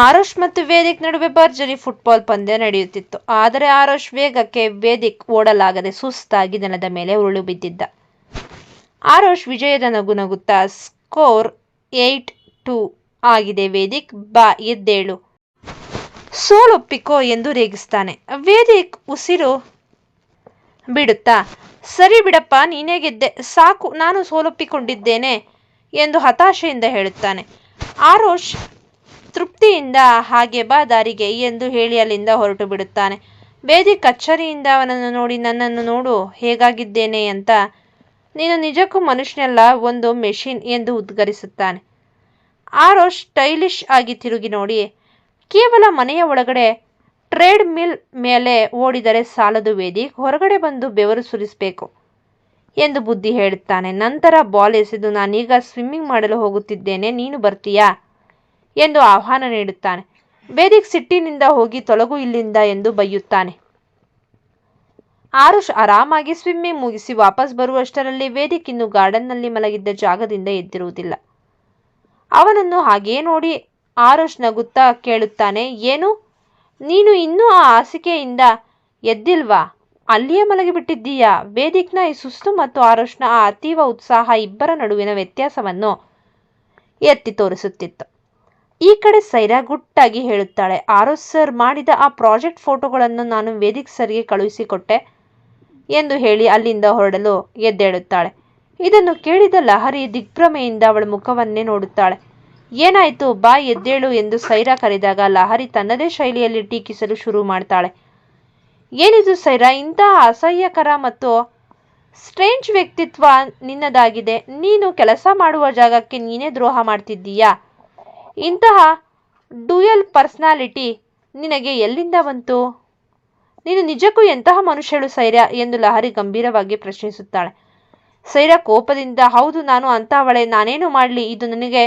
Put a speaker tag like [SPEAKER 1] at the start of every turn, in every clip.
[SPEAKER 1] ಆರುಷ್ ಮತ್ತು ವೇದಿಕ್ ನಡುವೆ ಭರ್ಜರಿ ಫುಟ್ಬಾಲ್ ಪಂದ್ಯ ನಡೆಯುತ್ತಿತ್ತು. ಆದರೆ ಆರುಷ್ ವೇಗಕ್ಕೆ ವೇದಿಕ್ ಓಡಲಾಗದೆ ಸುಸ್ತಾಗಿ ನೆಲದ ಮೇಲೆ ಉರುಳು ಬಿದ್ದಿದ್ದ. ಆರುಷ್ ವಿಜಯದ ನಗು ನಗುತ್ತಾ, ಸ್ಕೋರ್ 8-2 ಆಗಿದೆ ವೇದಿಕ್, ಬಾ ಎದ್ದೇಳು, ಸೋಲೊಪ್ಪಿಕೋ ಎಂದು ರೇಗಿಸ್ತಾನೆ. ವೇದಿಕ್ ಉಸಿರು ಬಿಡುತ್ತಾ, ಸರಿ ಬಿಡಪ್ಪ, ನೀನೇ ಗೆದ್ದೆ, ಸಾಕು, ನಾನು ಸೋಲೊಪ್ಪಿಕೊಂಡಿದ್ದೇನೆ ಎಂದು ಹತಾಶೆಯಿಂದ ಹೇಳುತ್ತಾನೆ. ಆರುಷ್ ತೃಪ್ತಿಯಿಂದ ಹಾಗೆ ಬಾ ದಾರಿಗೆ ಎಂದು ಹೇಳಿ ಅಲ್ಲಿಂದ ಹೊರಟು ಬಿಡುತ್ತಾನೆ. ವೇದಿಕ್ ಅಚ್ಚರಿಯಿಂದ ಅವನನ್ನು ನೋಡಿ, ನನ್ನನ್ನು ನೋಡು ಹೇಗಾಗಿದ್ದೇನೆ ಅಂತ, ನೀನು ನಿಜಕ್ಕೂ ಮನುಷ್ಯನಲ್ಲ, ಒಂದು ಮೆಷಿನ್ ಎಂದು ಉದ್ಗರಿಸುತ್ತಾನೆ. ಆರುಷ್ ಸ್ಟೈಲಿಶ್ ಆಗಿ ತಿರುಗಿ ನೋಡಿ, ಕೇವಲ ಮನೆಯ ಒಳಗಡೆ ಟ್ರೇಡ್ ಮಿಲ್ ಮೇಲೆ ಓಡಿದರೆ ಸಾಲದು ವೇದಿಕ್, ಹೊರಗಡೆ ಬಂದು ಬೆವರು ಸುರಿಸಬೇಕು ಎಂದು ಬುದ್ಧಿ ಹೇಳುತ್ತಾನೆ. ನಂತರ ಬಾಲ್ ಎಸೆದು, ನಾನೀಗ ಸ್ವಿಮ್ಮಿಂಗ್ ಮಾಡಲು ಹೋಗುತ್ತಿದ್ದೇನೆ, ನೀನು ಬರ್ತೀಯಾ ಎಂದು ಆಹ್ವಾನ ನೀಡುತ್ತಾನೆ. ವೇದಿಕ್ ಸಿಟ್ಟಿನಿಂದ ಹೋಗಿ ತೊಲಗು ಇಲ್ಲಿಂದ ಎಂದು ಬೈಯುತ್ತಾನೆ. ಆರುಷ್ ಆರಾಮಾಗಿ ಸ್ವಿಮ್ಮಿಂಗ್ ಮುಗಿಸಿ ವಾಪಸ್ ಬರುವಷ್ಟರಲ್ಲಿ ವೇದಿಕ್ ಇನ್ನು ಗಾರ್ಡನ್ನಲ್ಲಿ ಮಲಗಿದ್ದ ಜಾಗದಿಂದ ಎದ್ದಿರುವುದಿಲ್ಲ. ಅವನನ್ನು ಹಾಗೇ ನೋಡಿ ಆರುಷ್ ನಗುತ್ತಾ ಕೇಳುತ್ತಾನೆ, ಏನು, ನೀನು ಇನ್ನೂ ಆ ಹಾಸಿಗೆಯಿಂದ ಎದ್ದಿಲ್ವಾ, ಅಲ್ಲಿಯೇ ಮಲಗಿಬಿಟ್ಟಿದ್ದೀಯಾ? ವೇದಿಕ್ನ ಈ ಸುಸ್ತು ಮತ್ತು ಆರುಷ್ನ ಆ ಅತೀವ ಉತ್ಸಾಹ ಇಬ್ಬರ ನಡುವಿನ ವ್ಯತ್ಯಾಸವನ್ನು ಎತ್ತಿ ತೋರಿಸುತ್ತಿತ್ತು. ಈ ಕಡೆ ಸೈರಾ ಗುಟ್ಟಾಗಿ ಹೇಳುತ್ತಾಳೆ, ಆರುಷ್ ಸರ್ ಮಾಡಿದ ಆ ಪ್ರಾಜೆಕ್ಟ್ ಫೋಟೋಗಳನ್ನು ನಾನು ವೇದಿಕ್ ಸರ್ಗೆ ಕಳುಹಿಸಿಕೊಟ್ಟೆ ಎಂದು ಹೇಳಿ ಅಲ್ಲಿಂದ ಹೊರಡಲು ಎದ್ದೇಳುತ್ತಾಳೆ. ಇದನ್ನು ಕೇಳಿದ ಲಹರಿ ದಿಗ್ಭ್ರಮೆಯಿಂದ ಅವಳ ಮುಖವನ್ನೇ ನೋಡುತ್ತಾಳೆ. ಏನಾಯ್ತು, ಬಾ ಎದ್ದೇಳು ಎಂದು ಸೈರಾ ಕರೆದಾಗ ಲಹರಿ ತನ್ನದೇ ಶೈಲಿಯಲ್ಲಿ ಟೀಕಿಸಲು ಶುರು ಮಾಡ್ತಾಳೆ. ಏನಿದು ಸೈರಾ, ಇಂತಹ ಅಸಹ್ಯಕರ ಮತ್ತು ಸ್ಟ್ರೇಂಜ್ ವ್ಯಕ್ತಿತ್ವ ನಿನ್ನದಾಗಿದೆ, ನೀನು ಕೆಲಸ ಮಾಡುವ ಜಾಗಕ್ಕೆ ನೀನೇ ದ್ರೋಹ ಮಾಡ್ತಿದ್ದೀಯಾ, ಇಂತಹ ಡ್ಯುಯಲ್ ಪರ್ಸನಾಲಿಟಿ ನಿನಗೆ ಎಲ್ಲಿಂದ ಬಂತು, ನೀನು ನಿಜಕ್ಕೂ ಎಂತಹ ಮನುಷ್ಯಳು ಸೈರಾ ಎಂದು ಲಹರಿ ಗಂಭೀರವಾಗಿ ಪ್ರಶ್ನಿಸುತ್ತಾಳೆ. ಸೈರಾ ಕೋಪದಿಂದ, ಹೌದು, ನಾನು ಅಂತಹವಳೆ, ನಾನೇನು ಮಾಡಲಿ, ಇದು ನನಗೆ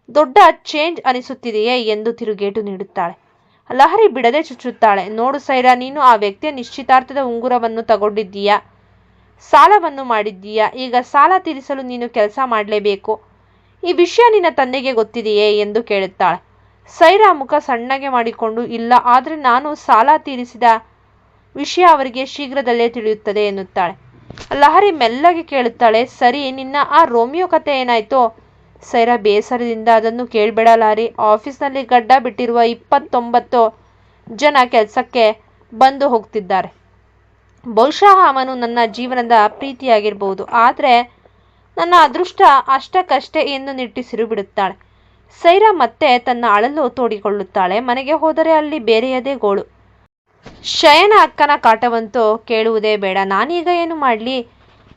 [SPEAKER 1] ದೊಡ್ಡ ಚೇಂಜ್ ಅನಿಸುತ್ತಿದೆಯೇ ಎಂದು ತಿರುಗೇಟು ನೀಡುತ್ತಾಳೆ. ಲಹರಿ ಬಿಡದೆ ಚುಚ್ಚುತ್ತಾಳೆ, ನೋಡು ಸೈರಾ, ನೀನು ಆ ವ್ಯಕ್ತಿಯ ನಿಶ್ಚಿತಾರ್ಥದ ಉಂಗುರವನ್ನು ತಗೊಂಡಿದ್ದೀಯಾ, ಸಾಲವನ್ನು ಮಾಡಿದ್ದೀಯಾ, ಈಗ ಸಾಲ ತೀರಿಸಲು ನೀನು ಕೆಲಸ ಮಾಡಲೇಬೇಕು, ಈ ವಿಷಯ ನಿನ್ನ ತಂದೆಗೆ ಗೊತ್ತಿದೆಯೇ ಎಂದು ಕೇಳುತ್ತಾಳೆ. ಸೈರಾ ಮುಖ ಸಣ್ಣಗೆ ಮಾಡಿಕೊಂಡು, ಇಲ್ಲ, ಆದರೆ ನಾನು ಸಾಲ ತೀರಿಸಿದ ವಿಷಯ ಅವರಿಗೆ ಶೀಘ್ರದಲ್ಲೇ ತಿಳಿಯುತ್ತದೆ ಎನ್ನುತ್ತಾಳೆ. ಲಹರಿ ಮೆಲ್ಲಗೆ ಕೇಳುತ್ತಾಳೆ, ಸರಿ, ನಿನ್ನ ಆ ರೋಮಿಯೋ ಕತೆ ಏನಾಯ್ತೋ? ಸೈರಾ ಬೇಸರದಿಂದ, ಅದನ್ನು ಕೇಳಬೇಡ ಲಹರಿ, ಆಫೀಸ್ನಲ್ಲಿ ಗಡ್ಡ ಬಿಟ್ಟಿರುವ 29 ಜನ ಕೆಲಸಕ್ಕೆ ಬಂದು ಹೋಗ್ತಿದ್ದಾರೆ, ಬಹುಶಃ ಅವನು ನನ್ನ ಜೀವನದ ಪ್ರೀತಿಯಾಗಿರಬಹುದು, ಆದರೆ ನನ್ನ ಅದೃಷ್ಟ ಅಷ್ಟಕ್ಕಷ್ಟೇ ಎಂದು ನಿಟ್ಟುಸಿರು ಬಿಡುತ್ತಾಳೆ. ಸೈರಾ ಮತ್ತೆ ತನ್ನ ಅಳಲು ತೋಡಿಕೊಳ್ಳುತ್ತಾಳೆ. ಮನೆಗೆ ಹೋದರೆ ಅಲ್ಲಿ ಬೇರೆಯದೇ ಗೋಳು. ಶಯನ ಅಕ್ಕನ ಕಾಟವಂತೂ ಕೇಳುವುದೇ ಬೇಡ. ನಾನೀಗ ಏನು ಮಾಡಲಿ,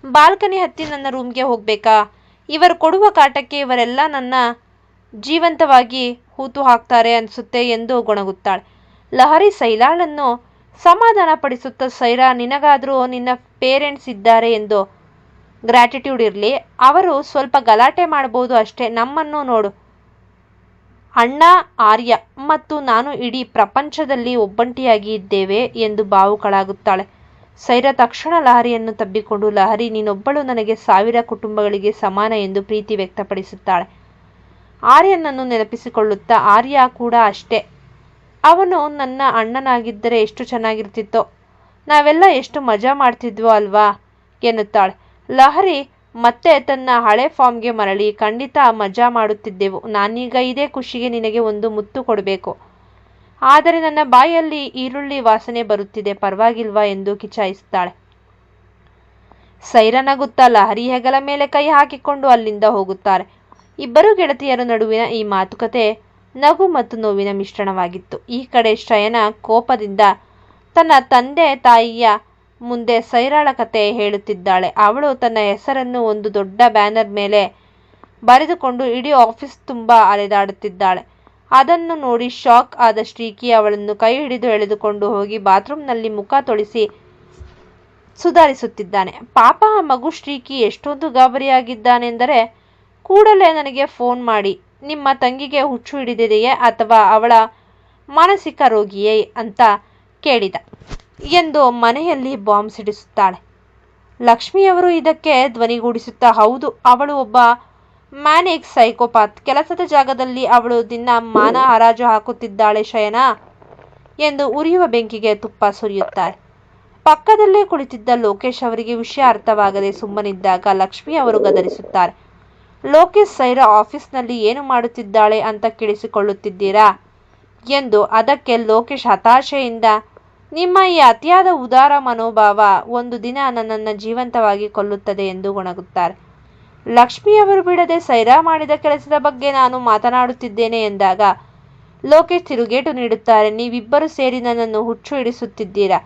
[SPEAKER 1] ಬಾಲ್ಕನಿ ಹತ್ತಿ ನನ್ನ ರೂಮ್ಗೆ ಹೋಗಬೇಕಾ? ಇವರು ಕೊಡುವ ಕಾಟಕ್ಕೆ ಇವರೆಲ್ಲ ನನ್ನ ಜೀವಂತವಾಗಿ ಹೂತು ಹಾಕ್ತಾರೆ ಅನಿಸುತ್ತೆ ಎಂದು ಗೊಣಗುತ್ತಾಳೆ. ಲಹರಿ ಸೈಲಾಳನ್ನು ಸಮಾಧಾನ ಪಡಿಸುತ್ತಾ, ಸೈರಾ, ನಿನಗಾದರೂ ನಿನ್ನ ಪೇರೆಂಟ್ಸ್ ಇದ್ದಾರೆ ಎಂದು ಗ್ರ್ಯಾಟಿಟ್ಯೂಡ್ ಇರಲಿ, ಅವರು ಸ್ವಲ್ಪ ಗಲಾಟೆ ಮಾಡಬಹುದು ಅಷ್ಟೇ, ನಮ್ಮನ್ನು ನೋಡು, ಅಣ್ಣ ಆರ್ಯ ಮತ್ತು ನಾನು ಇಡೀ ಪ್ರಪಂಚದಲ್ಲಿ ಒಬ್ಬಂಟಿಯಾಗಿ ಇದ್ದೇವೆ ಎಂದು ಭಾವುಕಳಾಗುತ್ತಾಳೆ. ಸೈರಾ ತಕ್ಷಣ ಲಹರಿಯನ್ನು ತಬ್ಬಿಕೊಂಡು, ಲಹರಿ, ನೀನೊಬ್ಬಳು ನನಗೆ 1000 ಕುಟುಂಬಗಳಿಗೆ ಸಮಾನ ಎಂದು ಪ್ರೀತಿ ವ್ಯಕ್ತಪಡಿಸುತ್ತಾಳೆ. ಆರ್ಯನನ್ನು ನೆನಪಿಸಿಕೊಳ್ಳುತ್ತಾ, ಆರ್ಯ ಕೂಡ ಅಷ್ಟೇ, ಅವನು ನನ್ನ ಅಣ್ಣನಾಗಿದ್ದರೆ ಎಷ್ಟು ಚೆನ್ನಾಗಿರ್ತಿತ್ತೋ, ನಾವೆಲ್ಲ ಎಷ್ಟು ಮಜಾ ಮಾಡ್ತಿದ್ವೋ ಅಲ್ವಾ ಎನ್ನುತ್ತಾಳೆ. ಲಹರಿ ಮತ್ತೆ ತನ್ನ ಹಳೆ ಫಾರ್ಮ್ಗೆ ಮರಳಿ, ಖಂಡಿತ ಮಜಾ ಮಾಡುತ್ತಿದ್ದೆವು, ನಾನೀಗ ಇದೇ ಖುಷಿಗೆ ನಿನಗೆ ಒಂದು ಮುತ್ತು ಕೊಡಬೇಕು, ಆದರೆ ನನ್ನ ಬಾಯಲ್ಲಿ ಈರುಳ್ಳಿ ವಾಸನೆ ಬರುತ್ತಿದೆ, ಪರವಾಗಿಲ್ವಾ ಎಂದು ಕಿಚಾಯಿಸುತ್ತಾಳೆ. ಸೈರಾ ನಗುತ್ತಾ ಲಹರಿ ಹೆಗಲ ಮೇಲೆ ಕೈ ಹಾಕಿಕೊಂಡು ಅಲ್ಲಿಂದ ಹೋಗುತ್ತಾರೆ. ಇಬ್ಬರು ಗೆಳತಿಯರ ನಡುವಿನ ಈ ಮಾತುಕತೆ ನಗು ಮತ್ತು ನೋವಿನ ಮಿಶ್ರಣವಾಗಿತ್ತು. ಈ ಕಡೆ ಶಯನ ಕೋಪದಿಂದ ತನ್ನ ತಂದೆ ತಾಯಿಯ ಮುಂದೆ ಸೈರಾಳ ಕತೆ ಹೇಳುತ್ತಿದ್ದಾಳೆ. ಅವಳು ತನ್ನ ಹೆಸರನ್ನು ಒಂದು ದೊಡ್ಡ ಬ್ಯಾನರ್ ಮೇಲೆ ಬರೆದುಕೊಂಡು ಇಡೀ ಆಫೀಸ್ ತುಂಬ ಅಲೆದಾಡುತ್ತಿದ್ದಾಳೆ. ಅದನ್ನು ನೋಡಿ ಶಾಕ್ ಆದ ಶ್ರೀಕಿ ಅವಳನ್ನು ಕೈ ಹಿಡಿದು ಎಳೆದುಕೊಂಡು ಹೋಗಿ ಬಾತ್ರೂಮ್ನಲ್ಲಿ ಮುಖ ತೊಳಿಸಿ ಸುಧಾರಿಸುತ್ತಿದ್ದಾನೆ. ಪಾಪ ಆ ಮಗು ಶ್ರೀಕಿ ಎಷ್ಟೊಂದು ಗಾಬರಿಯಾಗಿದ್ದಾನೆಂದರೆ, ಕೂಡಲೇ ನನಗೆ ಫೋನ್ ಮಾಡಿ, ನಿಮ್ಮ ತಂಗಿಗೆ ಹುಚ್ಚು ಹಿಡಿದಿದೆಯೇ ಅಥವಾ ಅವಳ ಮಾನಸಿಕ ರೋಗಿಯೇ ಅಂತ ಕೇಳಿದ ಎಂದು ಮನೆಯಲ್ಲಿ ಬಾಂಬ್ ಸಿಡಿಸುತ್ತಾಳೆ. ಲಕ್ಷ್ಮಿಯವರು ಇದಕ್ಕೆ ಧ್ವನಿಗೂಡಿಸುತ್ತಾ, ಹೌದು, ಅವಳು ಒಬ್ಬ ಮ್ಯಾನಿಕ್ ಸೈಕೋಪಾತ್. ಕೆಲಸದ ಜಾಗದಲ್ಲಿ ಅವಳು ನಿನ್ನ ಮಾನ ಹರಾಜು ಹಾಕುತ್ತಿದ್ದಾಳೆ ಶಯನ ಎಂದು ಉರಿಯುವ ಬೆಂಕಿಗೆ ತುಪ್ಪ ಸುರಿಯುತ್ತಾರೆ. ಪಕ್ಕದಲ್ಲೇ ಕುಳಿತಿದ್ದ ಲೋಕೇಶ್ ಅವರಿಗೆ ವಿಷಯ ಅರ್ಥವಾಗದೆ ಸುಮ್ಮನಿದ್ದಾಗ ಲಕ್ಷ್ಮಿ ಅವರು ಗದರಿಸುತ್ತಾರೆ. ಲೋಕೇಶ್, ಸೈರಾ ಆಫೀಸ್ನಲ್ಲಿ ಏನು ಮಾಡುತ್ತಿದ್ದಾಳೆ ಅಂತ ಕೇಳಿಸಿಕೊಳ್ಳುತ್ತಿದ್ದೀರಾ ಎಂದು. ಅದಕ್ಕೆ ಲೋಕೇಶ್ ಹತಾಶೆಯಿಂದ, ನಿಮ್ಮ ಈ ಅತಿಯಾದ ಉದಾರ ಮನೋಭಾವ ಒಂದು ದಿನ ನನ್ನನ್ನು ಜೀವಂತವಾಗಿ ಕೊಲ್ಲುತ್ತದೆ ಎಂದು ಗೊಣಗುತ್ತಾರೆ. ಲಕ್ಷ್ಮಿಯವರು ಬಿಡದೆ ಸೈರಾ ಮಾಡಿದ ಕೆಲಸದ ಬಗ್ಗೆ ನಾನು ಮಾತನಾಡುತ್ತಿದ್ದೇನೆ ಎಂದಾಗ ಲೋಕೇಶ್ ತಿರುಗೇಟು ನೀಡುತ್ತಾರೆ. ನೀವಿಬ್ಬರು ಸೇರಿ ನನ್ನನ್ನು ಹುಚ್ಚು ಹಿಡಿಸುತ್ತಿದ್ದೀರಾ.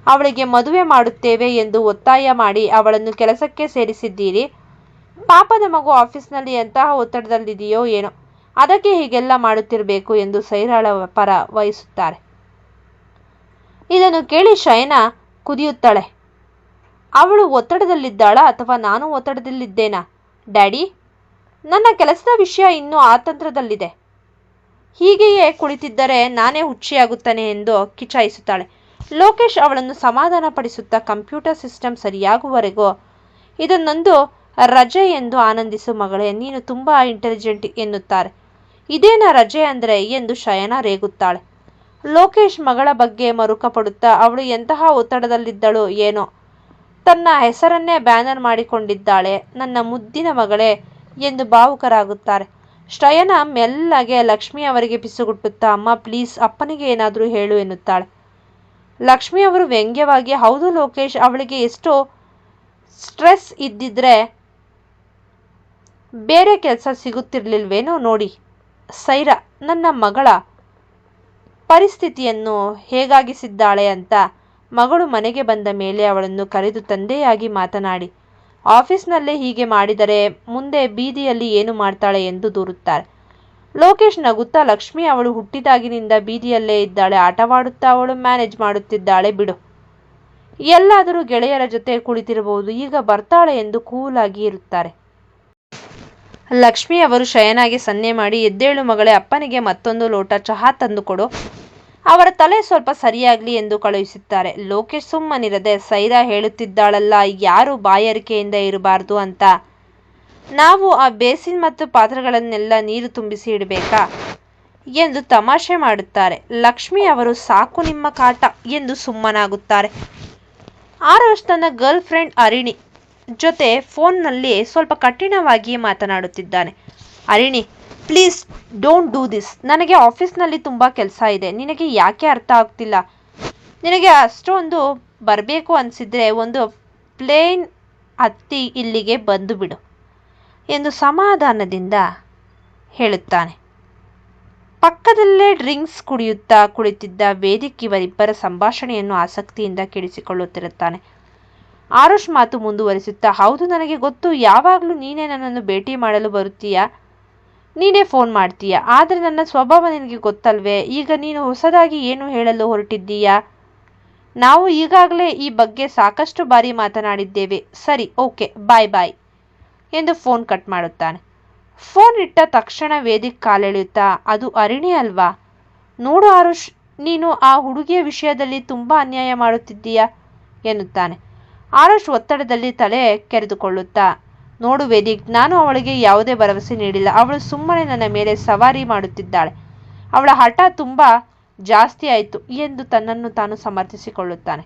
[SPEAKER 1] ಅವಳಿಗೆ ಮದುವೆ ಮಾಡುತ್ತೇವೆ ಎಂದು ಒತ್ತಾಯ ಮಾಡಿ ಅವಳನ್ನು ಕೆಲಸಕ್ಕೆ ಸೇರಿಸಿದ್ದೀರಿ. ಪಾಪದ ಮಗು ಆಫೀಸ್ನಲ್ಲಿ ಎಂತಹ ಒತ್ತಡದಲ್ಲಿದೆಯೋ ಏನೋ, ಅದಕ್ಕೆ ಹೀಗೆಲ್ಲ ಮಾಡುತ್ತಿರಬೇಕು ಎಂದು ಸೈರಾಳ ಪರ ವಹಿಸುತ್ತಾರೆ. ಇದನ್ನು ಕೇಳಿ ಶಯನ ಕುದಿಯುತ್ತಾಳೆ. ಅವಳು ಒತ್ತಡದಲ್ಲಿದ್ದಾಳಾ ಅಥವಾ ನಾನು ಒತ್ತಡದಲ್ಲಿದ್ದೇನಾ? ಡ್ಯಾಡಿ, ನನ್ನ ಕೆಲಸದ ವಿಷಯ ಇನ್ನೂ ಆತಂತ್ರದಲ್ಲಿದೆ. ಹೀಗೆಯೇ ಕುಳಿತಿದ್ದರೆ ನಾನೇ ಹುಚ್ಚಿಯಾಗುತ್ತಾನೆ ಎಂದು ಕಿಚಾಯಿಸುತ್ತಾಳೆ. ಲೋಕೇಶ್ ಅವಳನ್ನು ಸಮಾಧಾನ ಪಡಿಸುತ್ತಾ, ಕಂಪ್ಯೂಟರ್ ಸಿಸ್ಟಮ್ ಸರಿಯಾಗುವವರೆಗೂ ಇದನ್ನೊಂದು ರಜೆ ಎಂದು ಆನಂದಿಸು ಮಗಳೇ, ನೀನು ತುಂಬ ಇಂಟೆಲಿಜೆಂಟ್ ಎನ್ನುತ್ತಾರೆ. ಇದೇನಾ ರಜೆ ಅಂದರೆ ಎಂದು ಶಯನ ರೇಗುತ್ತಾಳೆ. ಲೋಕೇಶ್ ಮಗಳ ಬಗ್ಗೆ ಮರುಕಪಡುತ್ತಾ, ಅವಳು ಎಂತಹ ಒತ್ತಡದಲ್ಲಿದ್ದಳು ಏನೋ, ತನ್ನ ಹೆಸರನ್ನೇ ಬ್ಯಾನರ್ ಮಾಡಿಕೊಂಡಿದ್ದಾಳೆ, ನನ್ನ ಮುದ್ದಿನ ಮಗಳೇ ಎಂದು ಭಾವುಕರಾಗುತ್ತಾರೆ. ಶಯನ ಮೆಲ್ಲಗೆ ಲಕ್ಷ್ಮಿ ಅವರಿಗೆ ಪಿಸುಗುಟ್ಟುತ್ತಾ, ಅಮ್ಮ ಪ್ಲೀಸ್ ಅಪ್ಪನಿಗೆ ಏನಾದರೂ ಹೇಳು ಎನ್ನುತ್ತಾಳೆ. ಲಕ್ಷ್ಮಿ ಅವರು ವ್ಯಂಗ್ಯವಾಗಿ, ಹೌದು ಲೋಕೇಶ್, ಅವಳಿಗೆ ಎಷ್ಟೋ ಸ್ಟ್ರೆಸ್ ಇದ್ದಿದ್ರೆ ಬೇರೆ ಕೆಲಸ ಸಿಗುತ್ತಿರ್ಲಿಲ್ವೇನೋ ನೋಡಿ. ಸೈರಾ ನನ್ನ ಮಗಳ ಪರಿಸ್ಥಿತಿಯನ್ನು ಹೇಗಾಗಿಸಿದ್ದಾಳೆ ಅಂತ. ಮಗಳು ಮನೆಗೆ ಬಂದ ಮೇಲೆ ಅವಳನ್ನು ಕರೆದು ತಂದೆಯಾಗಿ ಮಾತನಾಡಿ, ಆಫೀಸ್ನಲ್ಲೇ ಹೀಗೆ ಮಾಡಿದರೆ ಮುಂದೆ ಬೀದಿಯಲ್ಲಿ ಏನು ಮಾಡ್ತಾಳೆ ಎಂದು ದೂರುತ್ತಾರೆ. ಲೋಕೇಶ್ ನಗುತ್ತಾ, ಲಕ್ಷ್ಮಿ ಅವಳು ಹುಟ್ಟಿದಾಗಿನಿಂದ ಬೀದಿಯಲ್ಲೇ ಇದ್ದಾಳೆ, ಆಟವಾಡುತ್ತಾ ಅವಳು ಮ್ಯಾನೇಜ್ ಮಾಡುತ್ತಿದ್ದಾಳೆ ಬಿಡು. ಎಲ್ಲಾದರೂ ಗೆಳೆಯರ ಜೊತೆ ಕುಳಿತಿರಬಹುದು, ಈಗ ಬರ್ತಾಳೆ ಎಂದು ಕೂಲಾಗಿ ಇರುತ್ತಾರೆ. ಲಕ್ಷ್ಮಿ ಅವರು ಶಯನಾಗಿ ಸನ್ನೆ ಮಾಡಿ, ಎದ್ದೇಳು ಮಗಳೇ, ಅಪ್ಪನಿಗೆ ಮತ್ತೊಂದು ಲೋಟ ಚಹಾ ತಂದುಕೊಡು, ಅವರ ತಲೆ ಸ್ವಲ್ಪ ಸರಿಯಾಗ್ಲಿ ಎಂದು ಕಳುಹಿಸುತ್ತಾರೆ. ಲೋಕೇಶ್ ಸುಮ್ಮನಿರದೆ, ಸೈರಾ ಹೇಳುತ್ತಿದ್ದಾಳಲ್ಲ ಯಾರು ಬಾಯಾರಿಕೆಯಿಂದ ಇರಬಾರ್ದು ಅಂತ, ನಾವು ಆ ಬೇಸಿನ್ ಮತ್ತು ಪಾತ್ರೆಗಳನ್ನೆಲ್ಲ ನೀರು ತುಂಬಿಸಿ ಇಡಬೇಕಾ ಎಂದು ತಮಾಷೆ ಮಾಡುತ್ತಾರೆ. ಲಕ್ಷ್ಮಿ ಅವರು ಸಾಕು ನಿಮ್ಮ ಕಾಟ ಎಂದು ಸುಮ್ಮನಾಗುತ್ತಾರೆ. ಆರೋಶ್ ತನ್ನ ಗರ್ಲ್ ಫ್ರೆಂಡ್ ಅರಿಣಿ ಜೊತೆ ಫೋನ್ನಲ್ಲಿ ಸ್ವಲ್ಪ ಕಠಿಣವಾಗಿ ಮಾತನಾಡುತ್ತಿದ್ದಾನೆ. Arini, please don't do this. ನನಗೆ ಆಫೀಸ್ನಲ್ಲಿ ತುಂಬ ಕೆಲಸ ಇದೆ. ನಿನಗೆ ಯಾಕೆ ಅರ್ಥ ಆಗ್ತಿಲ್ಲ? ನಿನಗೆ ಅಷ್ಟೊಂದು ಬರಬೇಕು ಅನಿಸಿದ್ರೆ ಒಂದು ಪ್ಲೇನ್ ಹತ್ತಿ ಇಲ್ಲಿಗೆ ಬಂದು ಬಿಡು ಎಂದು ಸಮಾಧಾನದಿಂದ ಹೇಳುತ್ತಾನೆ. ಪಕ್ಕದಲ್ಲೇ ಡ್ರಿಂಕ್ಸ್ ಕುಡಿಯುತ್ತಾ ಕುಳಿತಿದ್ದ ವೇದಿಕ್ ಇವರಿಬ್ಬರ ಸಂಭಾಷಣೆಯನ್ನು ಆಸಕ್ತಿಯಿಂದ ಕೇಳಿಸಿಕೊಳ್ಳುತ್ತಿರುತ್ತಾನೆ. ಆರುಷ್ ಮಾತು ಮುಂದುವರಿಸುತ್ತಾ, ಹೌದು ನನಗೆ ಗೊತ್ತು, ಯಾವಾಗಲೂ ನೀನೇ ನನ್ನನ್ನು ಭೇಟಿ ಮಾಡಲು ಬರುತ್ತೀಯಾ, ನೀನೇ ಫೋನ್ ಮಾಡ್ತೀಯಾ, ಆದರೆ ನನ್ನ ಸ್ವಭಾವ ನಿನಗೆ ಗೊತ್ತಲ್ವೇ. ಈಗ ನೀನು ಹೊಸದಾಗಿ ಏನು ಹೇಳಲು ಹೊರಟಿದ್ದೀಯಾ? ನಾವು ಈಗಾಗಲೇ ಈ ಬಗ್ಗೆ ಸಾಕಷ್ಟು ಬಾರಿ ಮಾತನಾಡಿದ್ದೇವೆ. ಸರಿ, ಓಕೆ, ಬಾಯ್ ಬಾಯ್ ಎಂದು ಫೋನ್ ಕಟ್ ಮಾಡುತ್ತಾನೆ. ಫೋನ್ ಇಟ್ಟ ತಕ್ಷಣ ವೇದಿಕ್ ಕಾಲೆಳೆಯುತ್ತಾ, ಅದು ಅರಿಣಿ ಅಲ್ವಾ? ನೋಡು ಆರುಷ್, ನೀನು ಆ ಹುಡುಗಿಯ ವಿಷಯದಲ್ಲಿ ತುಂಬ ಅನ್ಯಾಯ ಮಾಡುತ್ತಿದ್ದೀಯಾ ಎನ್ನುತ್ತಾನೆ. ಆರುಷ್ ಒತ್ತಡದಲ್ಲಿ ತಲೆ ಕೆರೆದುಕೊಳ್ಳುತ್ತಾ, ನೋಡು ವೇದಿಕ್, ನಾನು ಅವಳಿಗೆ ಯಾವುದೇ ಭರವಸೆ ನೀಡಿಲ್ಲ. ಅವಳು ಸುಮ್ಮನೆ ನನ್ನ ಮೇಲೆ ಸವಾರಿ ಮಾಡುತ್ತಿದ್ದಾಳೆ. ಅವಳ ಹಠ ತುಂಬ ಜಾಸ್ತಿ ಆಯಿತು ಎಂದು ತನ್ನನ್ನು ತಾನು ಸಮರ್ಥಿಸಿಕೊಳ್ಳುತ್ತಾನೆ.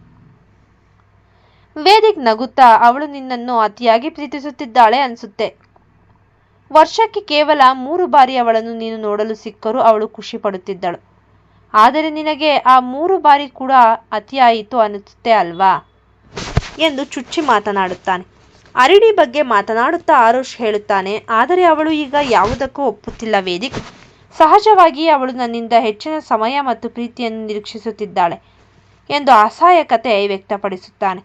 [SPEAKER 1] ವೇದಿಕ್ ನಗುತ್ತಾ, ಅವಳು ನಿನ್ನನ್ನು ಅತಿಯಾಗಿ ಪ್ರೀತಿಸುತ್ತಿದ್ದಾಳೆ ಅನಿಸುತ್ತೆ. ವರ್ಷಕ್ಕೆ ಕೇವಲ 3 ಬಾರಿ ಅವಳನ್ನು ನೀನು ನೋಡಲು ಸಿಕ್ಕರೂ ಅವಳು ಖುಷಿ ಪಡುತ್ತಿದ್ದಳು. ಆದರೆ ನಿನಗೆ ಆ 3 ಬಾರಿ ಕೂಡ ಅತಿಯಾಯಿತು ಅನ್ನಿಸುತ್ತೆ ಅಲ್ವಾ ಎಂದು ಚುಚ್ಚಿ ಮಾತನಾಡುತ್ತಾನೆ. ಅರಿಣಿ ಬಗ್ಗೆ ಮಾತನಾಡುತ್ತಾ ಆರುಷ್ ಹೇಳುತ್ತಾನೆ, ಆದರೆ ಅವಳು ಈಗ ಯಾವುದಕ್ಕೂ ಒಪ್ಪುತ್ತಿಲ್ಲ ವೇದಿಕ್. ಸಹಜವಾಗಿ ಅವಳು ನನ್ನಿಂದ ಹೆಚ್ಚಿನ ಸಮಯ ಮತ್ತು ಪ್ರೀತಿಯನ್ನು ನಿರೀಕ್ಷಿಸುತ್ತಿದ್ದಾಳೆ ಎಂದು ಅಸಹಾಯಕತೆ ವ್ಯಕ್ತಪಡಿಸುತ್ತಾನೆ.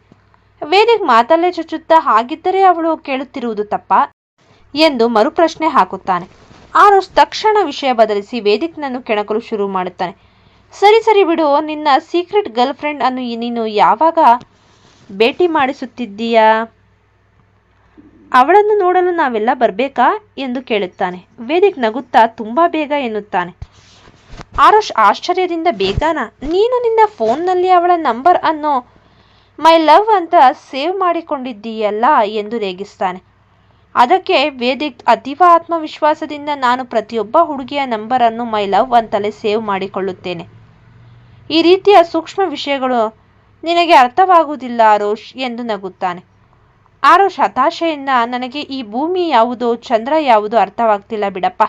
[SPEAKER 1] ವೇದಿಕ್ ಮಾತಲ್ಲೇ ಚುಚ್ಚುತ್ತಾ, ಹಾಗಿದ್ದರೆ ಅವಳು ಕೇಳುತ್ತಿರುವುದು ತಪ್ಪಾ ಎಂದು ಮರುಪ್ರಶ್ನೆ ಹಾಕುತ್ತಾನೆ. ಆರುಷ್ ತಕ್ಷಣ ವಿಷಯ ಬದಲಿಸಿ ವೇದಿಕ್ನನ್ನು ಕೆಣಕಲು ಶುರು ಮಾಡುತ್ತಾನೆ. ಸರಿ ಸರಿ ಬಿಡು, ನಿನ್ನ ಸೀಕ್ರೆಟ್ ಗರ್ಲ್ ಫ್ರೆಂಡ್ ಅನ್ನು ನೀನು ಯಾವಾಗ ಭೇಟಿ ಮಾಡಿಸುತ್ತಿದ್ದೀಯಾ? ಅವಳನ್ನು ನೋಡಲು ನಾವೆಲ್ಲ ಬರಬೇಕಾ ಎಂದು ಕೇಳುತ್ತಾನೆ. ವೇದಿಕ್ ನಗುತ್ತಾ, ತುಂಬ ಬೇಗ ಎನ್ನುತ್ತಾನೆ. ಆರುಷ್ ಆಶ್ಚರ್ಯದಿಂದ, ಬೇಗನಾ? ನೀನು ನಿನ್ನ ಫೋನ್ನಲ್ಲಿ ಅವಳ ನಂಬರ್ ಅನ್ನು ಮೈ ಲವ್ ಅಂತ ಸೇವ್ ಮಾಡಿಕೊಂಡಿದ್ದೀಯಲ್ಲ ಎಂದು ರೇಗಿಸ್ತಾನೆ. ಅದಕ್ಕೆ ವೇದಿಕ್ ಅತೀವ ಆತ್ಮವಿಶ್ವಾಸದಿಂದ ನಾನು ಪ್ರತಿಯೊಬ್ಬ ಹುಡುಗಿಯ ನಂಬರನ್ನು ಮೈ ಲವ್ ಅಂತಲೇ ಸೇವ್ ಮಾಡಿಕೊಳ್ಳುತ್ತೇನೆ. ಈ ರೀತಿಯ ಸೂಕ್ಷ್ಮ ವಿಷಯಗಳು ನಿನಗೆ ಅರ್ಥವಾಗುವುದಿಲ್ಲ ಆರೋಷ್ ಎಂದು ನಗುತ್ತಾನೆ. ಆರೋಷ್ ಹತಾಶೆಯಿಂದ ನನಗೆ ಈ ಭೂಮಿ ಯಾವುದೋ ಚಂದ್ರ ಯಾವುದೋ ಅರ್ಥವಾಗ್ತಿಲ್ಲ ಬಿಡಪ್ಪ.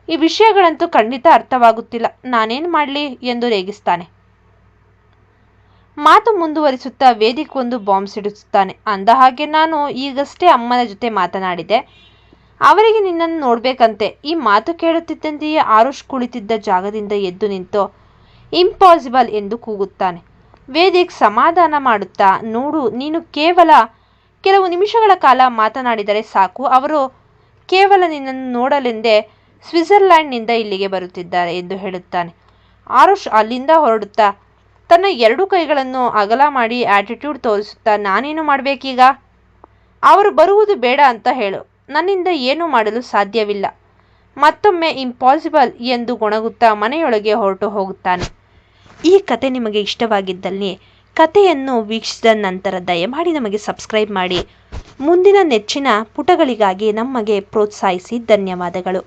[SPEAKER 1] ಈ ವಿಷಯಗಳಂತೂ ಖಂಡಿತ ಅರ್ಥವಾಗುತ್ತಿಲ್ಲ. ನಾನೇನು ಮಾಡಲಿ ಎಂದು ರೇಗಿಸ್ತಾನೆ. ಮಾತು ಮುಂದುವರಿಸುತ್ತಾ ವೇದಿಕ್ ಒಂದು ಬಾಂಬ್ ಸಿಡಿಸುತ್ತಾನೆ. ಅಂದ ಹಾಗೆ ನಾನು ಈಗಷ್ಟೇ ಅಮ್ಮನ ಜೊತೆ ಮಾತನಾಡಿದೆ. ಅವರಿಗೆ ನಿನ್ನನ್ನು ನೋಡ್ಬೇಕಂತೆ. ಈ ಮಾತು ಕೇಳುತ್ತಿದ್ದಂತೆಯೇ ಆರುಷ್ ಕುಳಿತಿದ್ದ ಜಾಗದಿಂದ ಎದ್ದು ನಿಂತು ಇಂಪಾಸಿಬಲ್ ಎಂದು ಕೂಗುತ್ತಾನೆ. ವೇದಿಕ್ ಸಮಾಧಾನ ಮಾಡುತ್ತಾ, ನೋಡು, ನೀನು ಕೇವಲ ಕೆಲವು ನಿಮಿಷಗಳ ಕಾಲ ಮಾತನಾಡಿದರೆ ಸಾಕು. ಅವರು ಕೇವಲ ನಿನ್ನನ್ನು ನೋಡಲೆಂದೇ ಸ್ವಿಟ್ಜರ್ಲ್ಯಾಂಡ್ನಿಂದ ಇಲ್ಲಿಗೆ ಬರುತ್ತಿದ್ದಾರೆ ಎಂದು ಹೇಳುತ್ತಾನೆ. ಆರುಷ್ ಅಲ್ಲಿಂದ ಹೊರಡುತ್ತಾ ತನ್ನ 2 ಕೈಗಳನ್ನು ಅಗಲ ಮಾಡಿ ಆಟಿಟ್ಯೂಡ್ ತೋರಿಸುತ್ತಾ, ನಾನೇನು ಮಾಡಬೇಕೀಗ? ಅವರು ಬರುವುದು ಬೇಡ ಅಂತ ಹೇಳು. ನನ್ನಿಂದ ಏನೂ ಮಾಡಲು ಸಾಧ್ಯವಿಲ್ಲ. ಮತ್ತೊಮ್ಮೆ ಇಂಪಾಸಿಬಲ್ ಎಂದು ಗೊಣಗುತ್ತಾ ಮನೆಯೊಳಗೆ ಹೊರಟು ಹೋಗುತ್ತಾನೆ. ಈ ಕತೆ ನಿಮಗೆ ಇಷ್ಟವಾಗಿದ್ದಲ್ಲಿ ಕತೆಯನ್ನು ವೀಕ್ಷಿಸಿದ ನಂತರ ದಯಮಾಡಿ ನಮಗೆ ಸಬ್ಸ್ಕ್ರೈಬ್ ಮಾಡಿ ಮುಂದಿನ ನೆಚ್ಚಿನ ಪುಟಗಳಿಗಾಗಿ ನಮಗೆ ಪ್ರೋತ್ಸಾಹಿಸಿ. ಧನ್ಯವಾದಗಳು.